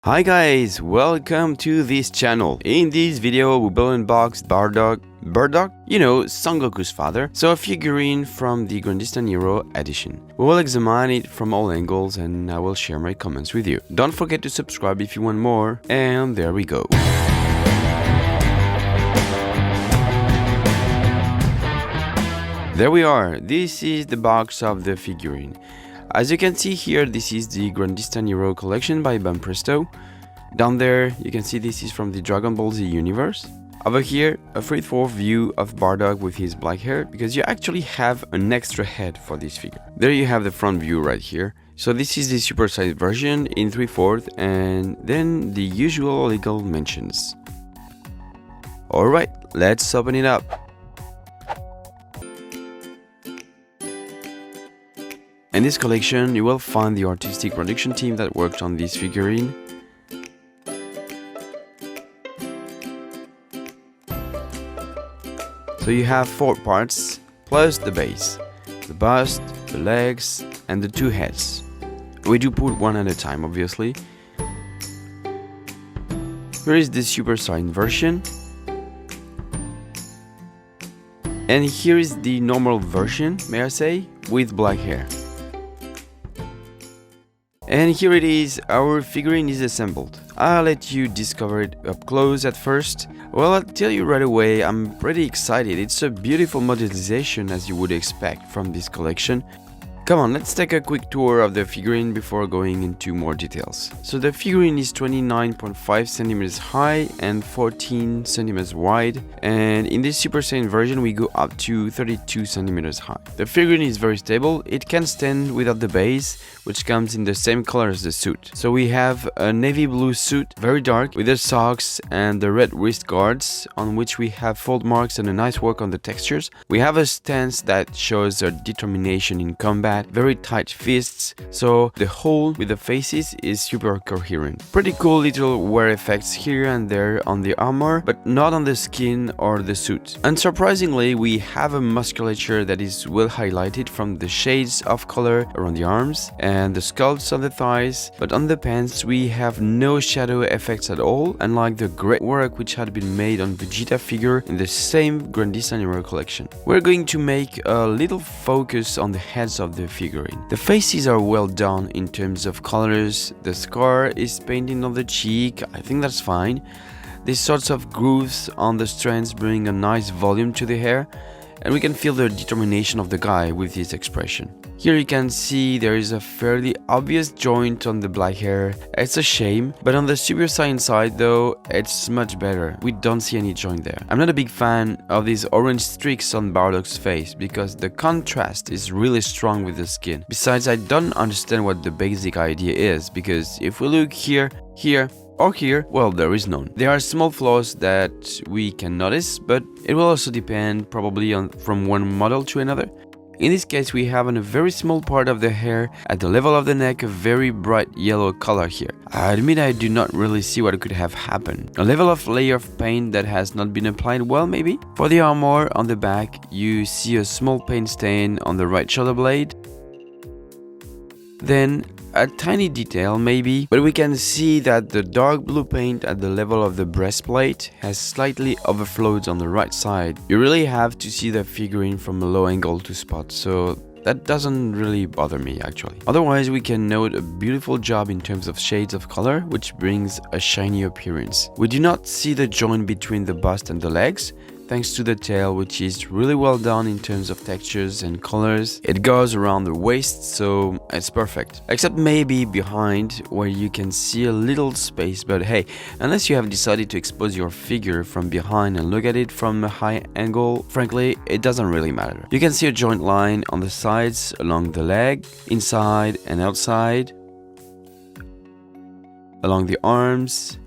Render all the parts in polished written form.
Hi guys, welcome to this channel. In this video we will unbox Bardock, you know, Son Goku's father, so a figurine from the Grandista Nero edition. We will examine it from all angles and I will share my comments with you. Don't forget to subscribe if you want more, and there we go. There we are, this is the box of the figurine. As you can see here, this is the Grandista Nero collection by Banpresto. Down there, you can see this is from the Dragon Ball Z universe. Over here, a straightforward view of Bardock with his black hair, because you actually have an extra head for this figure. There you have the front view right here. So this is the Super Saiyan version in 3/4, and then the usual legal mentions. Alright, let's open it up. In this collection, you will find the artistic production team that worked on this figurine. So you have 4 parts, plus the base, the bust, the legs, and the 2 heads. We do put one at a time, obviously. Here is the Super Saiyan version. And here is the normal version, may I say, with black hair. And here it is, our figurine is assembled. I'll let you discover it up close at first. Well, I'll tell you right away, I'm pretty excited. It's a beautiful modelization as you would expect from this collection. Come on, let's take a quick tour of the figurine before going into more details. So the figurine is 29.5 centimeters high and 14 centimeters wide, and in this Super Saiyan version we go up to 32 centimeters high. The figurine is very stable, it can stand without the base, which comes in the same color as the suit. So we have a navy blue suit, very dark, with the socks and the red wrist guards, on which we have fold marks and a nice work on the textures. We have a stance that shows their determination in combat, very tight fists, so the whole with the faces is super coherent. Pretty cool little wear effects here and there on the armor, but not on the skin or the suit. Unsurprisingly, we have a musculature that is well highlighted from the shades of color around the arms and the sculpts on the thighs, but on the pants we have no shadow effects at all, unlike the great work which had been made on Vegeta figure in the same Grandista Nero collection. We're going to make a little focus on the heads of the figurine. The faces are well done in terms of colors. The scar is painted on the cheek, I think that's fine. These sorts of grooves on the strands bring a nice volume to the hair, and we can feel the determination of the guy with his expression. Here you can see there is a fairly obvious joint on the black hair. It's a shame, but on the Super Saiyan side though, it's much better. We don't see any joint there. I'm not a big fan of these orange streaks on Bardock's face because the contrast is really strong with the skin. Besides, I don't understand what the basic idea is, because if we look here, or here, well, there is none. There are small flaws that we can notice, but it will also depend probably from one model to another. In this case, we have on a very small part of the hair at the level of the neck a very bright yellow color here. I admit I do not really see what could have happened. A level of layer of paint that has not been applied well, maybe? For the armor on the back, you see a small paint stain on the right shoulder blade. Then a tiny detail maybe, but we can see that the dark blue paint at the level of the breastplate has slightly overflowed on the right side. You really have to see the figurine from a low angle to spot, so that doesn't really bother me actually. Otherwise, we can note a beautiful job in terms of shades of color, which brings a shiny appearance. We do not see the joint between the bust and the legs, thanks to the tail, which is really well done in terms of textures and colors. It goes around the waist, so it's perfect. Except maybe behind, where you can see a little space, but hey, unless you have decided to expose your figure from behind and look at it from a high angle, frankly, it doesn't really matter. You can see a joint line on the sides, along the leg, inside and outside, along the arms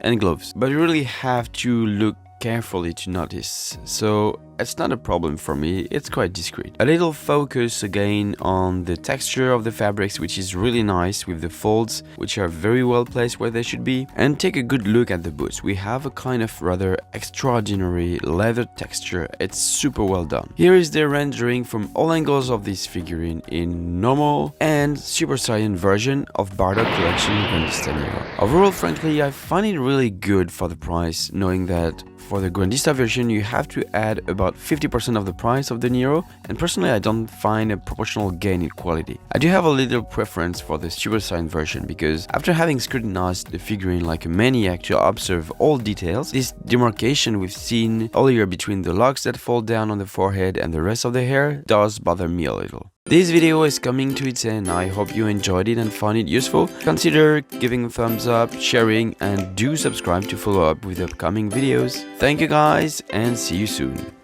and gloves. But you really have to look carefully to notice, so it's not a problem for me, it's quite discreet. A little focus again on the texture of the fabrics, which is really nice with the folds, which are very well placed where they should be. And take a good look at the boots. We have a kind of rather extraordinary leather texture, it's super well done. Here is the rendering from all angles of this figurine in normal and Super Saiyan version of Bardock collection Grandista Nero. Overall, frankly, I find it really good for the price, knowing that for the Grandista version you have to add about 50% of the price of the Nero, and personally I don't find a proportional gain in quality. I do have a little preference for the Super Saiyan version because after having scrutinized the figurine like a maniac to observe all details, this demarcation we've seen earlier between the locks that fall down on the forehead and the rest of the hair does bother me a little. This video is coming to its end. I hope you enjoyed it and found it useful. Consider giving a thumbs up, sharing, and do subscribe to follow up with upcoming videos. Thank you guys, and see you soon.